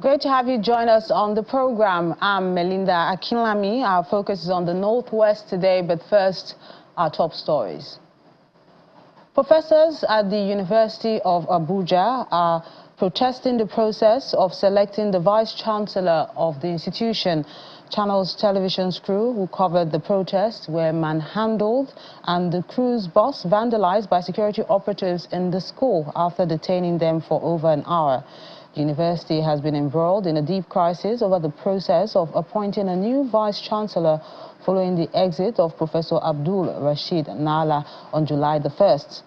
Great to have you join us on the program. I'm Melinda Akinlami. Our focus is on the Northwest today, but first, our top stories. Professors at the University of Abuja are protesting the process of selecting the Vice-Chancellor of the institution. Channels Television's crew who covered the protest were manhandled and the crew's bus vandalized by security operatives in the school after detaining them for over an hour. The university has been embroiled in a deep crisis over the process of appointing a new vice-chancellor following the exit of Professor Abdul Rashid Nala on July the 1st.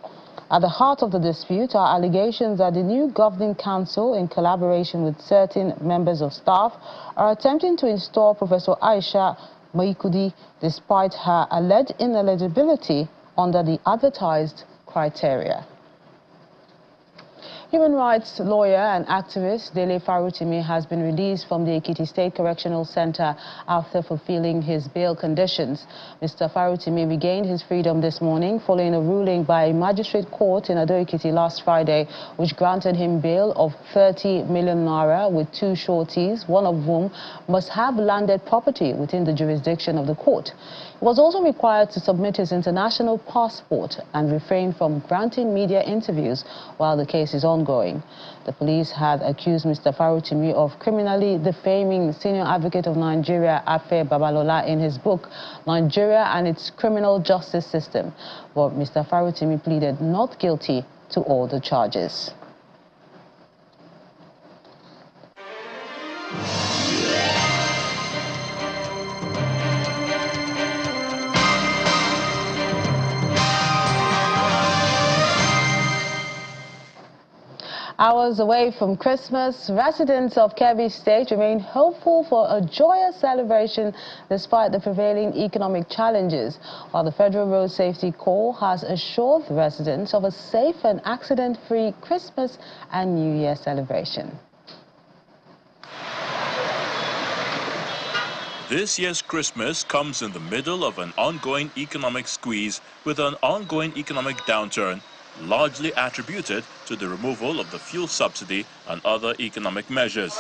At the heart of the dispute are allegations that the new governing council, in collaboration with certain members of staff, are attempting to install Professor Aisha Maikudi despite her alleged ineligibility under the advertised criteria. Human rights lawyer and activist Dele Farutimi has been released from the Ekiti State Correctional Center after fulfilling his bail conditions. Mr. Farutimi regained his freedom this morning following a ruling by a magistrate court in Ado-Ekiti last Friday, which granted him bail of 30 million naira with two sureties, one of whom must have landed property within the jurisdiction of the court. He was also required to submit his international passport and refrain from granting media interviews while the case is ongoing. The police had accused Mr. Farutimi of criminally defaming Senior Advocate of Nigeria, Afe Babalola, in his book, Nigeria and Its Criminal Justice System. But Mr. Farutimi pleaded not guilty to all the charges. Hours away from Christmas, residents of Kebbi State remain hopeful for a joyous celebration despite the prevailing economic challenges, while the Federal Road Safety Corps has assured the residents of a safe and accident-free Christmas and New Year celebration. This year's Christmas comes in the middle of an ongoing economic squeeze with an ongoing economic downturn, largely attributed to the removal of the fuel subsidy and other economic measures.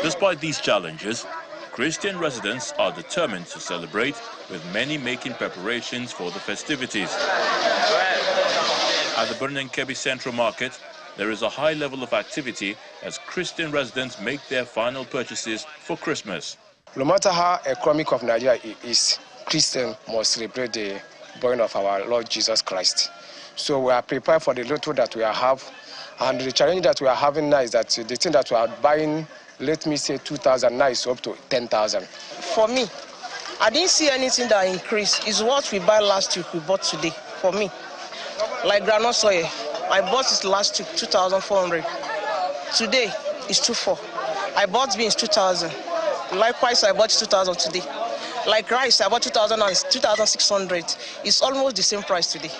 Despite these challenges, Christian residents are determined to celebrate, with many making preparations for the festivities. At the Birnin Kebbi Central Market, there is a high level of activity as Christian residents make their final purchases for Christmas. No matter how economic of Nigeria is, Christians must celebrate the born of our Lord Jesus Christ. So we are prepared for the little that we have, and the challenge that we are having now is that the thing that we are buying, let me say 2,000, now is up to 10,000. For me, I didn't see anything that increased. It's what we buy last week, we bought today, for me. Like groundnut soya, I bought it last week, 2,400. Today, it's 2,400. I bought beans, 2,000. Likewise, I bought 2,000 today. Like rice, I bought 2,600. It's almost the same price today.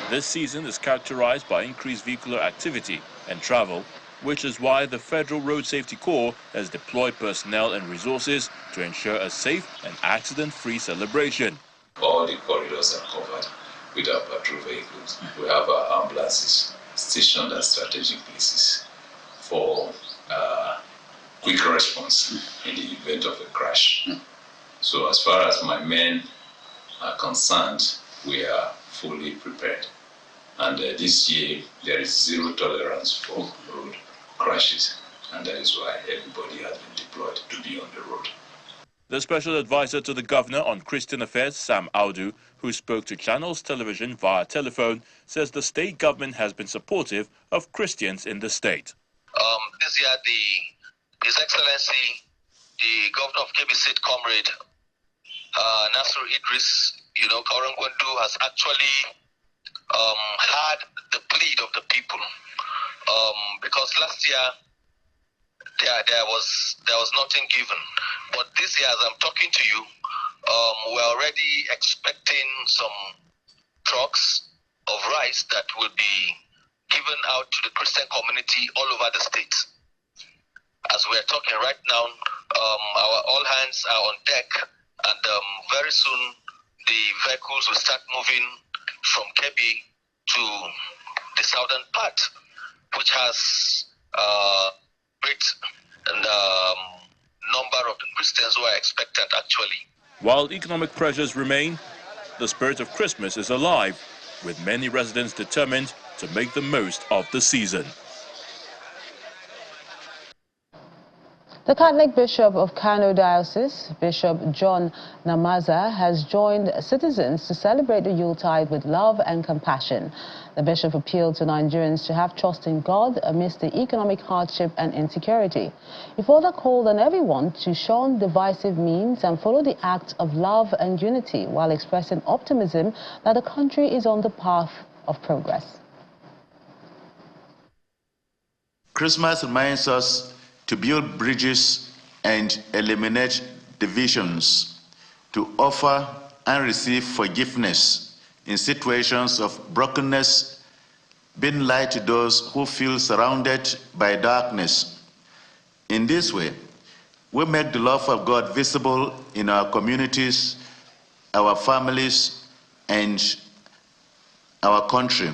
This season is characterized by increased vehicular activity and travel, which is why the Federal Road Safety Corps has deployed personnel and resources to ensure a safe and accident-free celebration. All the corridors are covered with our patrol vehicles. We have our ambulances stationed at strategic places for quick response in the event of a crash. So as far as my men are concerned, we are fully prepared. And this year, there is zero tolerance for road crashes. And that is why everybody has been deployed to be on the road. The special advisor to the governor on Christian affairs, Sam Audu, who spoke to Channels Television via telephone, says the state government has been supportive of Christians in the state. This year, His Excellency, the Governor of Kebbi State, Comrade Nasir Idris, Kaurangwandu, has actually had the plead of the people, because last year there was nothing given, but this year, as I'm talking to you, we're already expecting some trucks of rice that will be given out to the Christian community all over the state, as as we're talking right now, our all hands are on deck, and very soon the vehicles will start moving from Kebbi to the southern part, which has great number of the Christians who are expected actually. While economic pressures remain, the spirit of Christmas is alive, with many residents determined to make the most of the season. The Catholic Bishop of Kano Diocese, Bishop John Namaza, has joined citizens to celebrate the Yuletide with love and compassion. The bishop appealed to Nigerians to have trust in God amidst the economic hardship and insecurity. He further called on everyone to shun divisive means and follow the act of love and unity, while expressing optimism that the country is on the path of progress. Christmas reminds us to build bridges and eliminate divisions, to offer and receive forgiveness in situations of brokenness, being light to those who feel surrounded by darkness. In this way, we make the love of God visible in our communities, our families, and our country.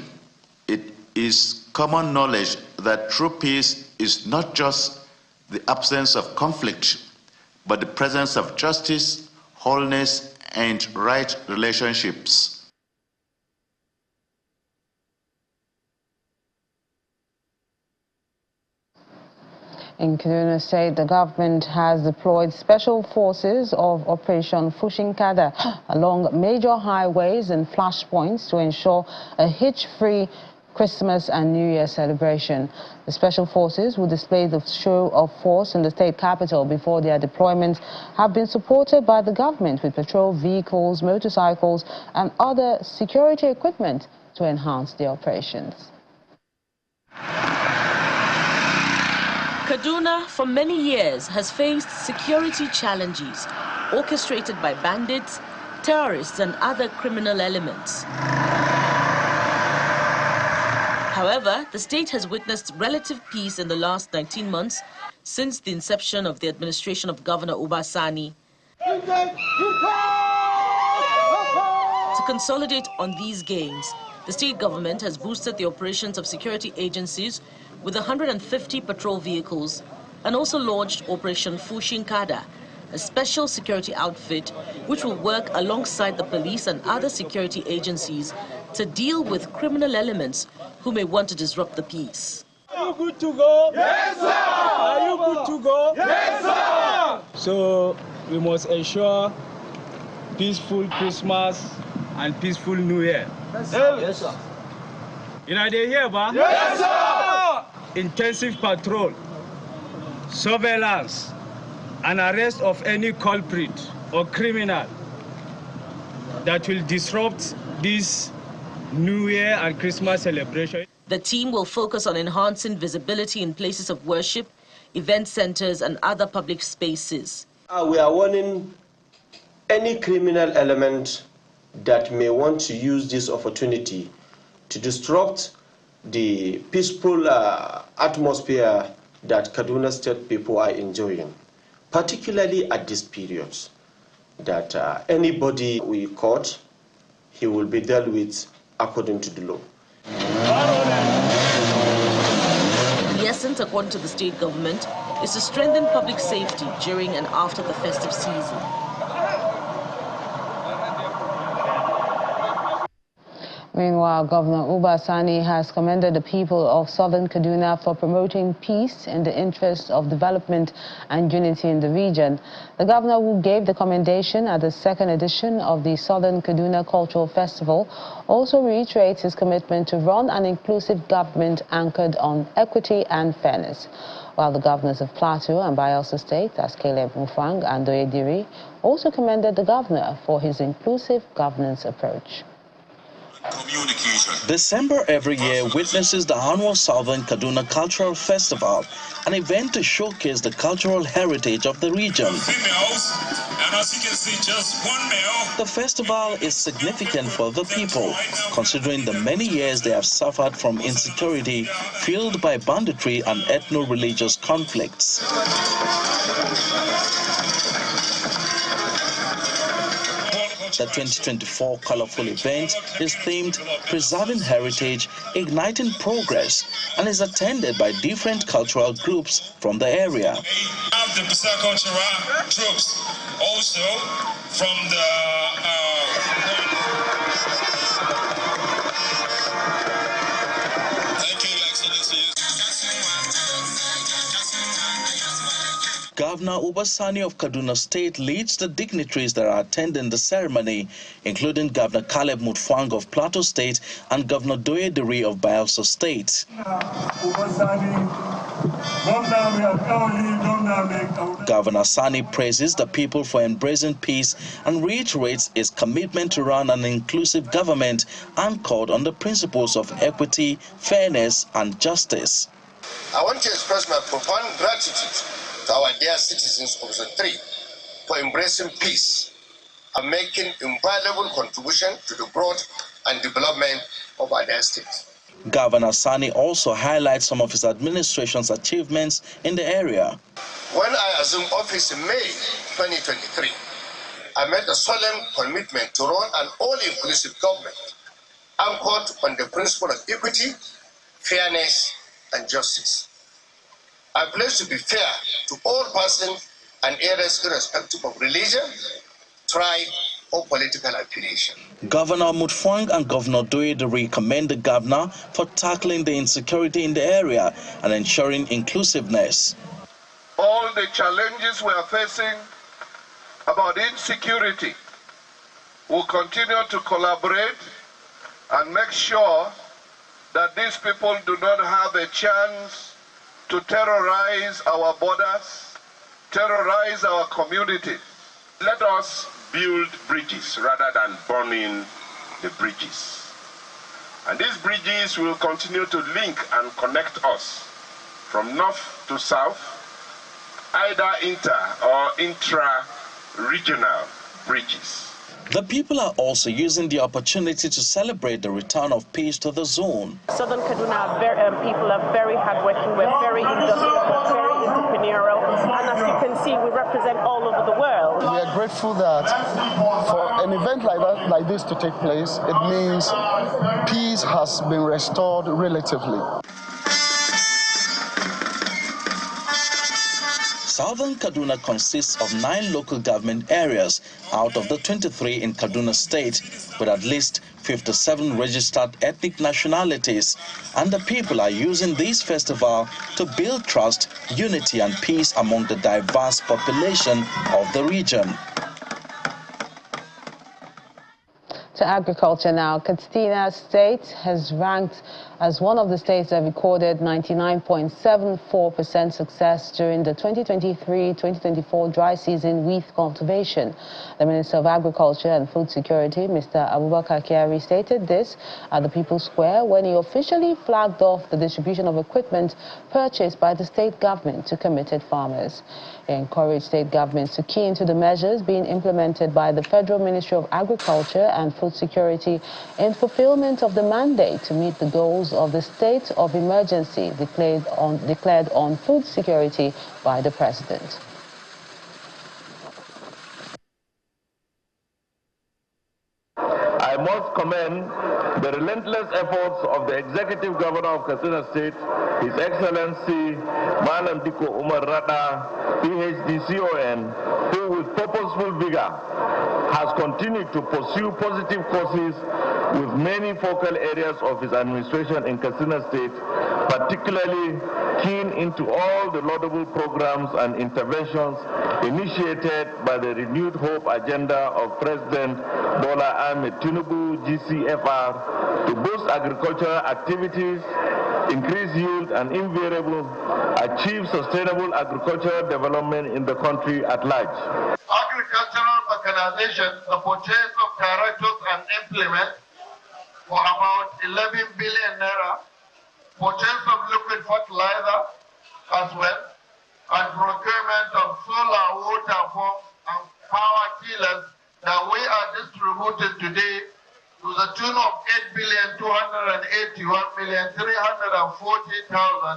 It is common knowledge that true peace is not just the absence of conflict, but the presence of justice, wholeness, and right relationships. In Kaduna State, the government has deployed special forces of Operation Fushinkada along major highways and flashpoints to ensure a hitch-free Christmas and New Year celebration. The special forces will display the show of force in the state capital before their deployments have been supported by the government with patrol vehicles, motorcycles, and other security equipment to enhance the operations. Kaduna, for many years, has faced security challenges orchestrated by bandits, terrorists, and other criminal elements. However, the state has witnessed relative peace in the last 19 months since the inception of the administration of Governor Obasani. To consolidate on these gains, the state government has boosted the operations of security agencies with 150 patrol vehicles and also launched Operation Fushinkada, a special security outfit which will work alongside the police and other security agencies to deal with criminal elements who may want to disrupt the peace. Are you good to go? Yes, sir! Are you good to go? Yes, sir! So we must ensure peaceful Christmas and peaceful New Year. Yes, sir. Yes, sir. You know they here, ba? Yes, sir! Intensive patrol, surveillance, and arrest of any culprit or criminal that will disrupt this New Year and Christmas celebration. The team will focus on enhancing visibility in places of worship, event centers, and other public spaces. We are warning any criminal element that may want to use this opportunity to disrupt the peaceful atmosphere that Kaduna State people are enjoying, particularly at this period, that anybody we caught, he will be dealt with according to the law. The essence, according to the state government, is to strengthen public safety during and after the festive season. Meanwhile, Governor Obasani has commended the people of Southern Kaduna for promoting peace in the interest of development and unity in the region. The governor, who gave the commendation at the second edition of the Southern Kaduna Cultural Festival, also reiterates his commitment to run an inclusive government anchored on equity and fairness. While the governors of Plateau and Bayelsa State, as Caleb Mufang and Doyediri, also commended the governor for his inclusive governance approach. communication. December every year witnesses the annual Southern Kaduna Cultural Festival, an event to showcase the cultural heritage of the region. And as you can see, just one male. The festival is significant for the people, considering the many years they have suffered from insecurity fueled by banditry and ethno-religious conflicts. The 2024 colorful event is themed Preserving Heritage, Igniting Progress, and is attended by different cultural groups from the area. The cultural troops also from the Thank you, Excellency. Governor Ubasani of Kaduna State leads the dignitaries that are attending the ceremony, including Governor Caleb Mutfwang of Plateau State and Governor Doye Deri of Bayelsa State. Governor Sani praises the people for embracing peace and reiterates its commitment to run an inclusive government anchored on the principles of equity, fairness, and justice. I want to express my profound gratitude to our dear citizens of Zone 3 for embracing peace and making invaluable contribution to the growth and development of our dear state. Governor Sani also highlights some of his administration's achievements in the area. When I assumed office in May 2023, I made a solemn commitment to run an all-inclusive government anchored on the principle of equity, fairness, and justice. I pledge to be fair to all persons and areas irrespective of religion, tribe, or political affiliation. Governor Mutfwang and Governor Doye Deri commend the governor for tackling the insecurity in the area and ensuring inclusiveness. All the challenges we are facing about insecurity, will continue to collaborate and make sure that these people do not have a chance to terrorize our borders, terrorize our communities. Let us build bridges rather than burning the bridges. And these bridges will continue to link and connect us from north to south, either inter or intra-regional bridges. The people are also using the opportunity to celebrate the return of peace to the zone. Southern Kaduna people are very hardworking, we're very industrial, we're very entrepreneurial, and as you can see, we represent all over the world. We are grateful that for an event like this to take place, it means peace has been restored relatively. Southern Kaduna consists of 9 local government areas out of the 23 in Kaduna State, with at least 57 registered ethnic nationalities, and the people are using this festival to build trust, unity, and peace among the diverse population of the region. To agriculture now, Kaduna State has ranked as one of the states that recorded 99.74% success during the 2023-2024 dry season wheat cultivation. The Minister of Agriculture and Food Security, Mr. Abubakar Kyari, stated this at the People's Square when he officially flagged off the distribution of equipment purchased by the state government to committed farmers. He encouraged state governments to key into the measures being implemented by the Federal Ministry of Agriculture and Food Security in fulfillment of the mandate to meet the goals of the state of emergency declared on food security by the President. I must commend the relentless efforts of the Executive Governor of Kaduna State, His Excellency Malam Diko Umar Rada, PhD CON, who with purposeful vigor has continued to pursue positive courses with many focal areas of his administration in Kaduna State, particularly keen into all the laudable programs and interventions initiated by the renewed hope agenda of President Bola Ahmed Tinubu, GCFR, to boost agricultural activities, increase yield, and invariably achieve sustainable agricultural development in the country at large. Agricultural mechanization, the purchase of tractors and implements for about 11 billion naira, purchase of liquid fertilizer as well, and procurement of solar, water pumps, and power tillers that we are distributed today to the tune of 8,281,340,000,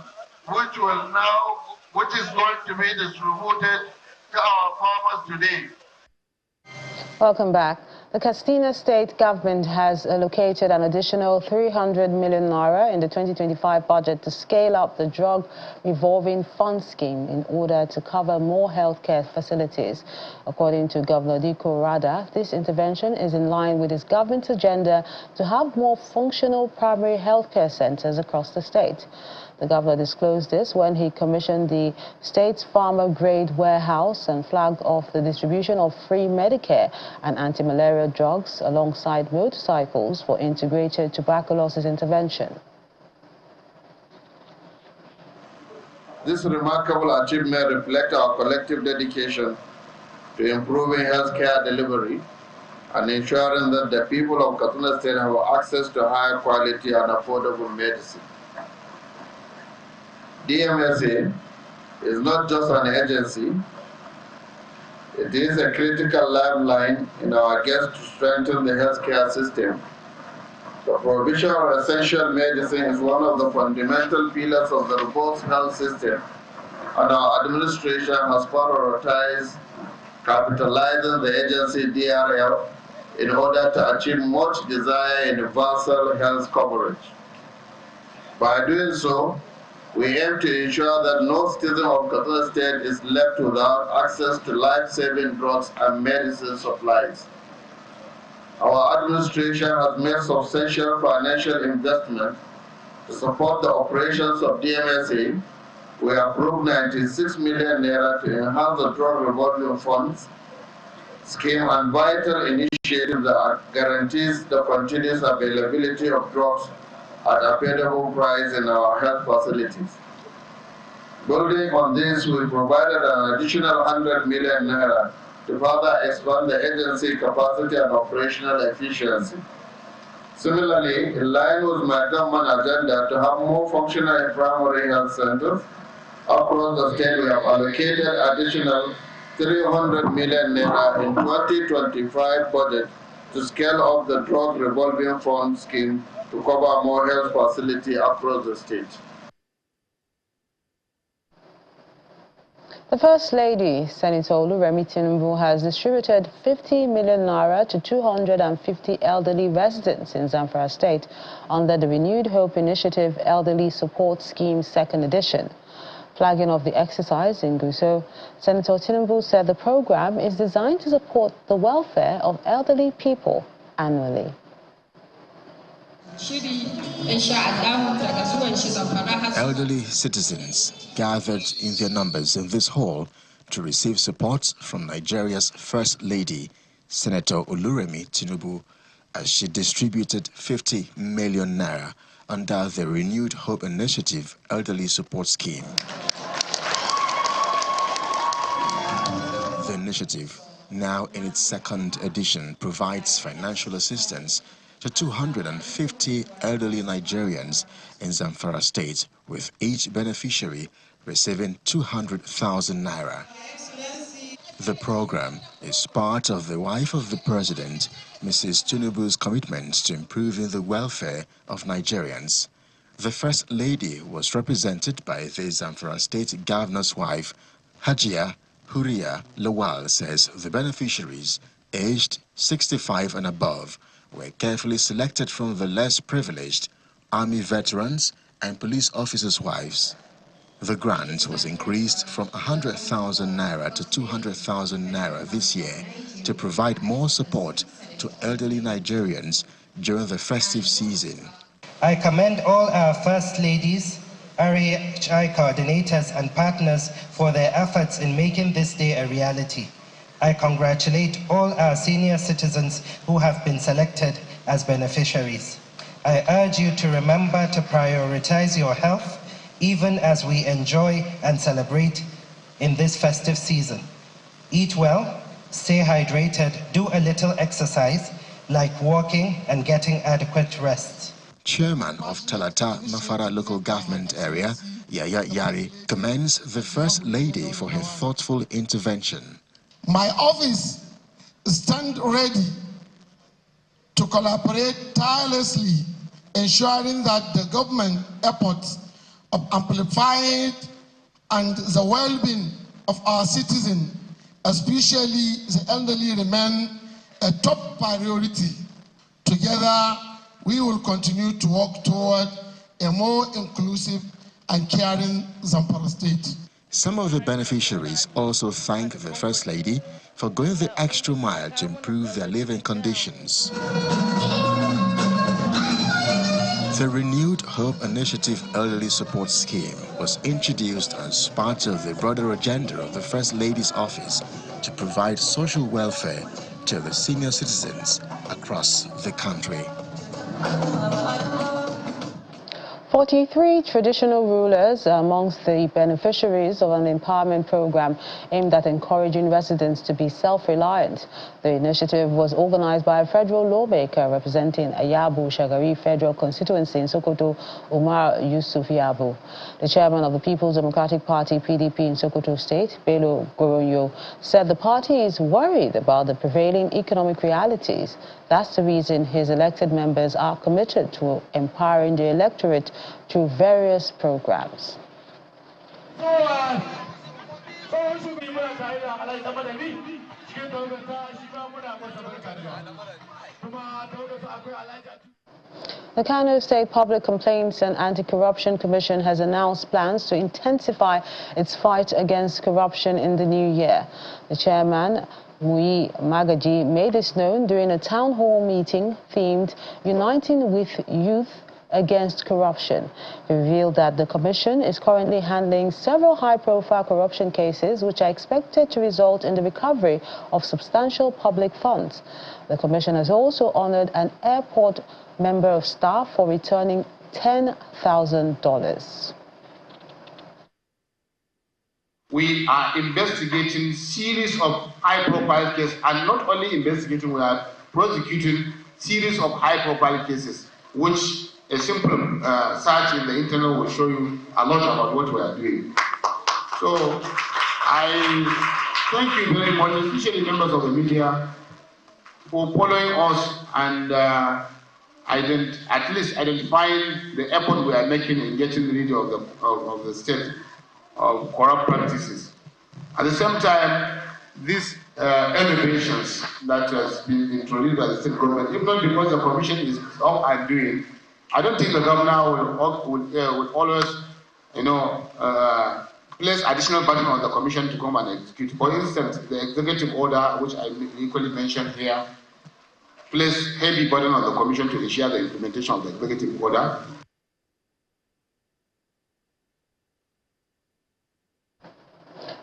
which is going to be distributed to our farmers today. Welcome back. The Kaduna state government has allocated an additional 300 million naira in the 2025 budget to scale up the drug revolving fund scheme in order to cover more healthcare facilities. According to Governor Diko Rada, this intervention is in line with his government's agenda to have more functional primary healthcare centers across the state. The governor disclosed this when he commissioned the state's farmer-grade warehouse and flagged off the distribution of free Medicare and anti-malaria drugs alongside motorcycles for integrated tuberculosis intervention. This remarkable achievement reflects our collective dedication to improving healthcare delivery and ensuring that the people of Kaduna State have access to high quality and affordable medicine. DMSA is not just an agency, it is a critical lifeline in our quest to strengthen the healthcare system. The provision of essential medicine is one of the fundamental pillars of the robust health system, and our administration has prioritized capitalizing the agency DRL in order to achieve much desired universal health coverage. By doing so, we aim to ensure that no citizen of Kaduna State is left without access to life-saving drugs and medicine supplies. Our administration has made substantial financial investment to support the operations of DMSA. We approved 96 million naira to enhance the drug revolving funds scheme and vital initiative that guarantees the continuous availability of drugs at affordable price in our health facilities. Building on this, we provided an additional 100 million naira to further expand the agency capacity and operational efficiency. Similarly, in line with my government agenda to have more functional primary health centers across the state, we have allocated additional 300 million naira in 2025 budget to scale up the drug revolving fund scheme to cover more health facilities across the state. The First Lady, Senator Oluremi Tinubu, has distributed 50 million naira to 250 elderly residents in Zamfara State under the Renewed Hope Initiative Elderly Support Scheme 2nd edition. Flagging off the exercise in Gusau, Senator Tinubu said the program is designed to support the welfare of elderly people annually. Elderly citizens gathered in their numbers in this hall to receive support from Nigeria's First Lady, Senator Oluremi Tinubu, as she distributed 50 million naira under the Renewed Hope Initiative Elderly Support Scheme. The initiative, now in its 2nd edition, provides financial assistance to 250 elderly Nigerians in Zamfara State, with each beneficiary receiving 200,000 naira. The program is part of the wife of the president, Mrs. Tinubu's commitment to improving the welfare of Nigerians. The First Lady was represented by the Zamfara State Governor's wife, Hajia Huria Lawal, says the beneficiaries, aged 65 and above, were carefully selected from the less privileged, army veterans and police officers' wives. The grant was increased from 100,000 naira to 200,000 naira this year to provide more support to elderly Nigerians during the festive season. I commend all our First Ladies, RHI coordinators and partners for their efforts in making this day a reality. I congratulate all our senior citizens who have been selected as beneficiaries. I urge you to remember to prioritize your health even as we enjoy and celebrate in this festive season. Eat well, stay hydrated, do a little exercise, like walking and getting adequate rest. Chairman of Talata Mafara local government area, Yaya Yari, commends the First Lady for her thoughtful intervention. My office stands ready to collaborate tirelessly, ensuring that the government efforts of amplifying and the well-being of our citizens, especially the elderly, remain a top priority. Together, we will continue to work toward a more inclusive and caring Zamfara state. Some of the beneficiaries also thank the First Lady for going the extra mile to improve their living conditions. The renewed Hope Initiative Elderly Support Scheme was introduced as part of the broader agenda of the First Lady's office to provide social welfare to the senior citizens across the country. 43 traditional rulers are amongst the beneficiaries of an empowerment program aimed at encouraging residents to be self-reliant. The initiative was organized by a federal lawmaker representing Ayabu Shagari Federal Constituency in Sokoto, Umar Yusuf Yabo. The chairman of the People's Democratic Party, PDP in Sokoto State, Bello Goronyo, said the party is worried about the prevailing economic realities. That's the reason his elected members are committed to empowering the electorate through various programs. The Kano State Public Complaints and Anti-Corruption Commission has announced plans to intensify its fight against corruption in the new year. The chairman, Mui Magaji, made this known during a town hall meeting themed Uniting with Youth Against Corruption. He revealed that the commission is currently handling several high-profile corruption cases which are expected to result in the recovery of substantial public funds. The commission has also honored an airport member of staff for returning $10,000. We are investigating series of high-profile cases, and not only investigating, we are prosecuting series of high-profile cases, which a simple search in the internet will show you a lot about what we are doing. So I thank you very much, especially members of the media, for following us and at least identifying the effort we are making in getting rid of the state of corrupt practices. At the same time, these innovations that has been introduced by the state government, if not because the commission is up and doing, I don't think the governor would always, place additional burden on the commission to come and execute. For instance, the executive order, which I equally mentioned here, place heavy burden on the commission to ensure the implementation of the executive order.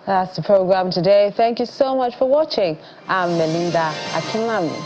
That's the program today. Thank you so much for watching. I'm Melinda Akinlami.